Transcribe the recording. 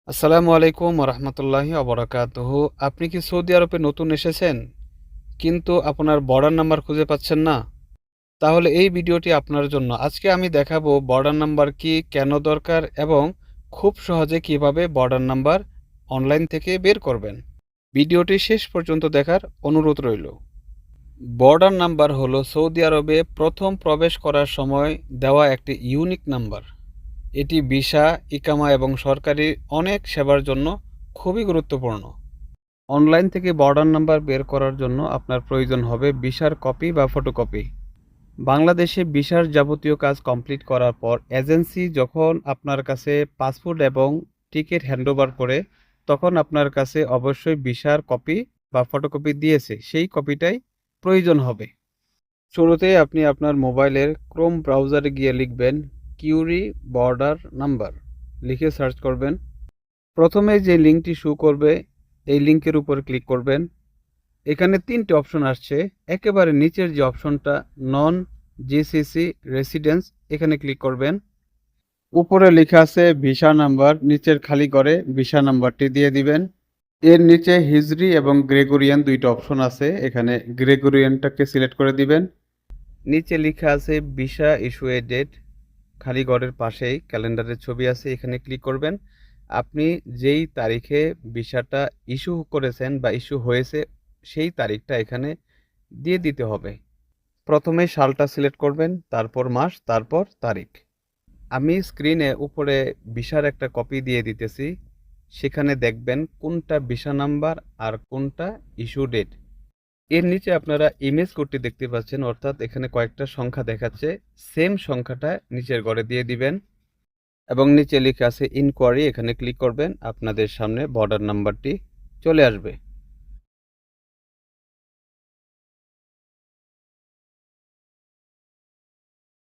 আসসালামু আলাইকুম রহমতুল্লাহি অবরাকাতুহু। আপনি কি সৌদি আরবে নতুন এসেছেন কিন্তু আপনার বর্ডার নাম্বার খুঁজে পাচ্ছেন না? তাহলে এই ভিডিওটি আপনার জন্য। আজকে আমি দেখাবো বর্ডার নাম্বার কি, কেন দরকার এবং খুব সহজে কিভাবে বর্ডার নাম্বার অনলাইন থেকে বের করবেন। ভিডিওটি শেষ পর্যন্ত দেখার অনুরোধ রইল। বর্ডার নাম্বার হলো সৌদি আরবে প্রথম প্রবেশ করার সময় দেওয়া একটি ইউনিক নাম্বার। এটি ভিসা, ইকামা এবং সরকারি অনেক সেবার জন্য খুবই গুরুত্বপূর্ণ। অনলাইন থেকে বর্ডার নাম্বার বের করার জন্য আপনার প্রয়োজন হবে ভিসার কপি বা ফটোকপি। বাংলাদেশে ভিসার যাবতীয় কাজ কমপ্লিট করার পর এজেন্সি যখন আপনার কাছে পাসপোর্ট এবং টিকিট হ্যান্ডওভার করে, তখন আপনার কাছে অবশ্যই ভিসার কপি বা ফটোকপি দিয়েছে, সেই কপিটাই প্রয়োজন হবে। শুরুতেই আপনি আপনার মোবাইলের ক্রোম ব্রাউজারে গিয়ে লিখবেন কিউরি বর্ডার নাম্বার, লিখে সার্চ করবেন। প্রথমে যে লিঙ্কটি শো করবে এই লিঙ্কের উপর ক্লিক করবেন। এখানে তিনটি অপশন আসছে। একেবারে নিচের যে অপশনটা নন জিসিসি রেসিডেন্স, এখানে ক্লিক করবেন। উপরে লেখা আছে ভিসা নাম্বার, নিচের খালি করে ভিসা নাম্বারটি দিয়ে দিবেন। এর নিচে হিজরি এবং গ্রেগরিয়ান দুইটা অপশন আছে, এখানে গ্রেগরিয়ানটাকে সিলেক্ট করে দিবেন। নিচে লেখা আছে ভিসা ইস্যু এ ডেট, খালি ঘরের পাশেই ক্যালেন্ডারের ছবি আছে, এখানে ক্লিক করবেন। আপনি যেই তারিখে ভিসাটা ইস্যু করেছেন বা ইস্যু হয়েছে সেই তারিখটা এখানে দিয়ে দিতে হবে। প্রথমে সালটা সিলেক্ট করবেন, তারপর মাস, তারপর তারিখ। আমি স্ক্রিনে উপরে ভিসার একটা কপি দিয়ে দিতেছি, সেখানে দেখবেন কোনটা ভিসা নাম্বার আর কোনটা ইস্যু ডেট। এর নিচে আপনারা ইমেজ কোডটি দেখতে পাচ্ছেন, অর্থাৎ এখানে কয়েকটা সংখ্যা দেখাচ্ছে, সেম সংখ্যাটা নিচের ঘরে দিয়ে দিবেন এবং নিচে লেখা আছে ইনকোয়ারি, এখানে ক্লিক করবেন। আপনাদের সামনে বর্ডার নাম্বারটি চলে আসবে।